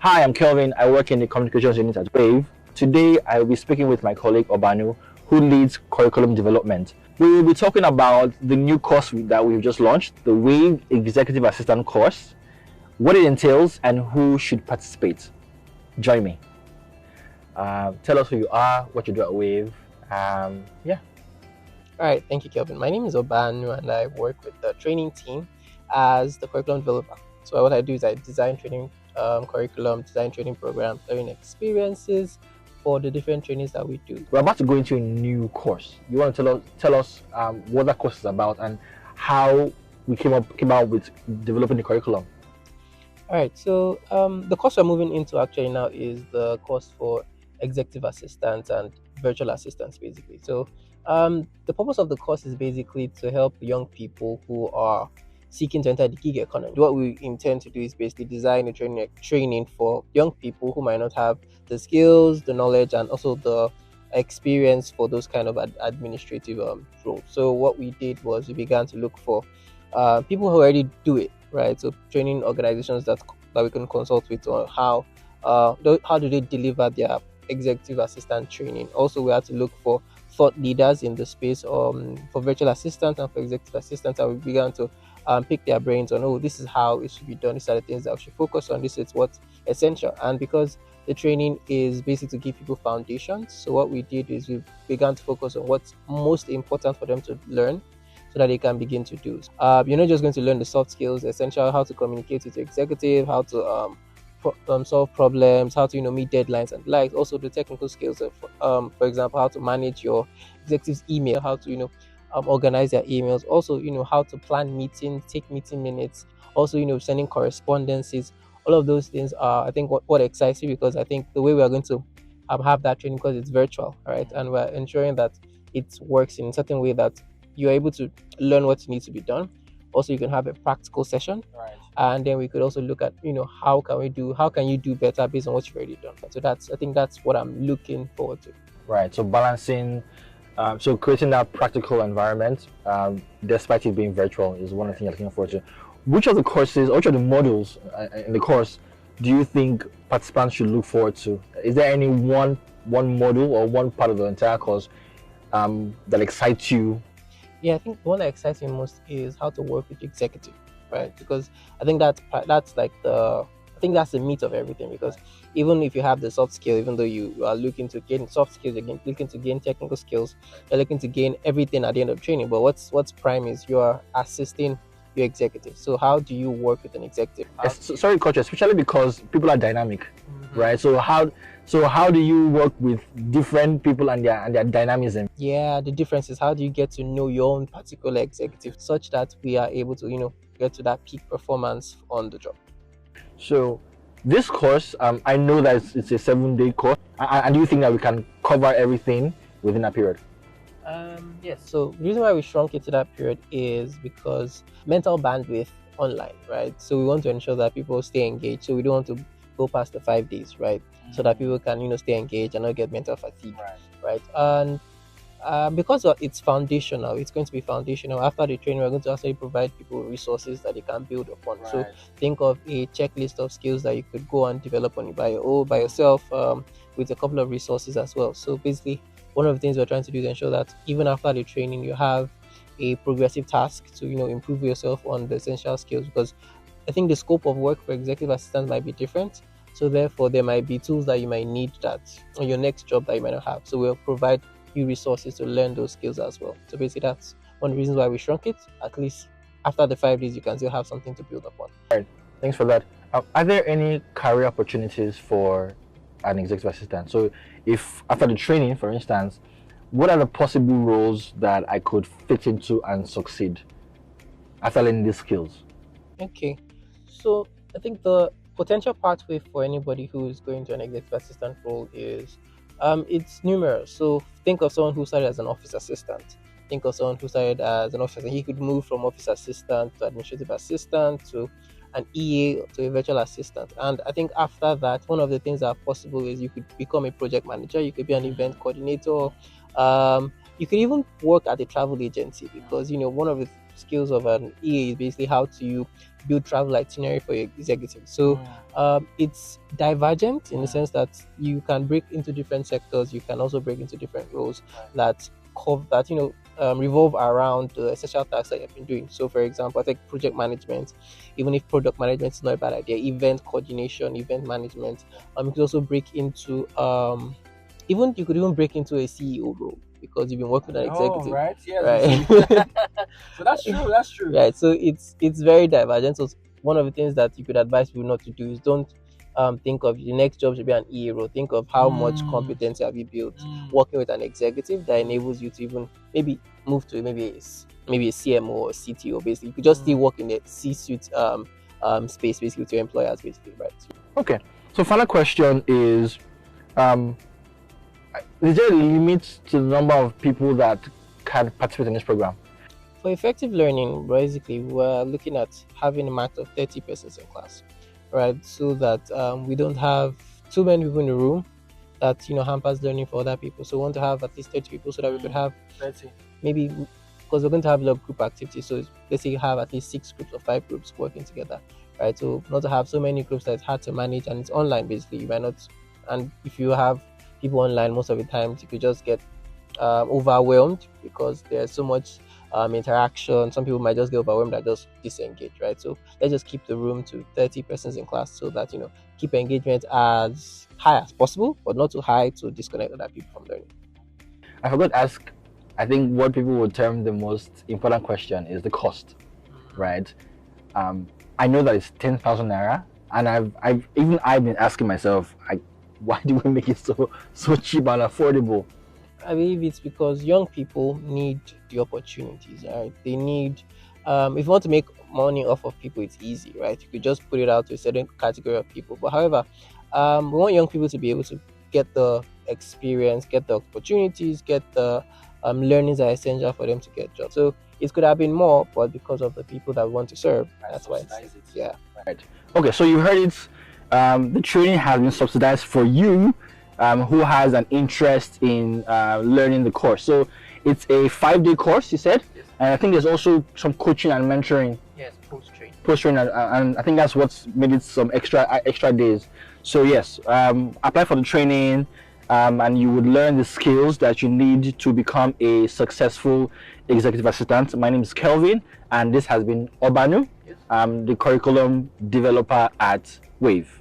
Hi, I'm Kelvin. I work in the communications unit at Wave. Today, I will be speaking with my colleague Obanu, who leads curriculum development. We will be talking about the new course that we've just launched, the Wave Executive Assistant course, what it entails, and who should participate. Join me. Tell us who you are, what you do at Wave. Yeah. All right, thank you, Kelvin. My name is Obanu, and I work with the training team as the curriculum developer. So what I do is I design training curriculum, design training programs, learning experiences for the different trainings that we do. We're about to go into a new course. You want to tell us what that course is about and how we came out with developing the curriculum. All right, so the course we're moving into actually now is the course for executive assistants and virtual assistants, basically. So the purpose of the course is basically to help young people who are seeking to enter the gig economy. What we intend to do is basically design a training for young people who might not have the skills, the knowledge, and also the experience for those kind of administrative roles. So what we did was we began to look for people who already do it, right? So training organizations that we can consult with on how do they deliver their executive assistant training. Also, we had to look for thought leaders in the space for virtual assistants and for executive assistants, and we began to pick their brains on, oh, this is how it should be done, these are the things that we should focus on, this is what's essential. And because the training is basically to give people foundations, so what we did is we began to focus on what's most important for them to learn so that they can begin to do. You're not just going to learn the soft skills, essential, how to communicate with the executive, how to solve problems, how to meet deadlines and likes. Also the technical skills of, for example, how to manage your executive's email, how to organize their emails. Also how to plan meetings, take meeting minutes. Also sending correspondences. All of those things are, I think, what excites me, because I think the way we are going to have that training, because it's virtual, right, and we're ensuring that it works in a certain way that you're able to learn what needs to be done. Also, you can have a practical session, Right. and then we could also look at how can you do better based on what you've already done. So I think that's what I'm looking forward to. Right. So balancing, so creating that practical environment, despite it being virtual, is one of the things you're looking forward to. Which of the courses, which of the modules in the course do you think participants should look forward to? Is there any one module or one part of the entire course that excites you? Yeah, I think the one that excites me most is how to work with the executive, right? Because I think that's like I think that's the meat of everything. Because even if you have the soft skill, even though you are looking to gain soft skills, you're looking to gain technical skills, you're looking to gain everything at the end of training. But what's prime is you are assisting your executive. So how do you work with an executive? Sorry, coach, especially because people are dynamic, right? So how do you work with different people and their dynamism? Yeah, the difference is how do you get to know your own particular executive such that we are able to get to that peak performance on the job. So this course, I know that it's a 7-day course. And do you think that we can cover everything within that period? Yes. So the reason why we shrunk it to that period is because mental bandwidth online, right? So we want to ensure that people stay engaged. So we don't want to go past the 5 days, right? So that people can stay engaged and not get mental fatigue, right? And because it's foundational, it's going to be foundational. After the training, we're going to actually provide people resources that they can build upon. So think of a checklist of skills that you could go and develop on by yourself, with a couple of resources as well. So basically, one of the things we're trying to do is ensure that even after the training, you have a progressive task to improve yourself on the essential skills. Because I think the scope of work for executive assistants might be different. So therefore, there might be tools that you might need that on your next job that you might not have. So we'll provide you resources to learn those skills as well. So basically, that's one of the reasons why we shrunk it. At least after the 5 days, you can still have something to build upon. Thanks for that. Are there any career opportunities for an executive assistant? So if after the training, for instance, what are the possible roles that I could fit into and succeed after learning these skills? Okay, so I think the potential pathway for anybody who is going to an executive assistant role is it's numerous. So think of someone who started as an office assistant. Think of someone who started as an officer. He could move from office assistant to administrative assistant to an EA to a virtual assistant. And I think after that, one of the things that are possible is you could become a project manager. You could be an event coordinator. You could even work at a travel agency, because one of the skills of an EA is basically how to you build travel itinerary for your executive. So it's divergent in the sense that you can break into different sectors. You can also break into different roles that revolve around the essential tasks that you've been doing. So, for example, I think project management, even if product management is not a bad idea, event coordination, event management. You could also break into you could even break into a CEO role because you've been working with an executive. Right. Yes. Right. So that's true. That's true. Right. So it's very divergent. So one of the things that you could advise people not to do is don't think of your next job should be an EA role. Think of how much competency have you built working with an executive that enables you to even maybe move to maybe a CMO or CTO. Basically, you could just still work in the C-suite space basically with your employers basically, right? Okay. So final question is there a limit to the number of people that can participate in this program? For effective learning, basically, we're looking at having a max of 30 persons in class, right? So that we don't have too many people in the room that hampers learning for other people. So we want to have at least 30 people so that we could have 30. Maybe because we're going to have a lot of group activities. So let's say you have at least 6 groups or 5 groups working together, right? So not to have so many groups that it's hard to manage and it's online basically. You might not, and if you have people online, most of the times you could just get overwhelmed because there's so much interaction. Some people might just get overwhelmed and just disengage, right? So let's just keep the room to 30 persons in class so that keep engagement as high as possible, but not too high to disconnect other people from learning. I forgot to ask, I think what people would term the most important question is the cost, right? I know that it's 10,000 naira, and I've been asking myself, why do we make it so cheap and affordable? I believe it's because young people need the opportunities, right? They need, if you want to make money off of people, it's easy, right? You could just put it out to a certain category of people. But however, we want young people to be able to get the experience, get the opportunities, get the learnings that are essential for them to get jobs. So it could have been more, but because of the people that we want to serve, that's why it's, yeah. Right. Okay, so you heard it. The training has been subsidized for you who has an interest in learning the course. So it's a 5-day course, you said? Yes. And I think there's also some coaching and mentoring. Yes, post-training. Post-training, and I think that's what's made it some extra days. So yes, apply for the training and you would learn the skills that you need to become a successful executive assistant. My name is Kelvin, and this has been Obanu, the curriculum developer at Wave.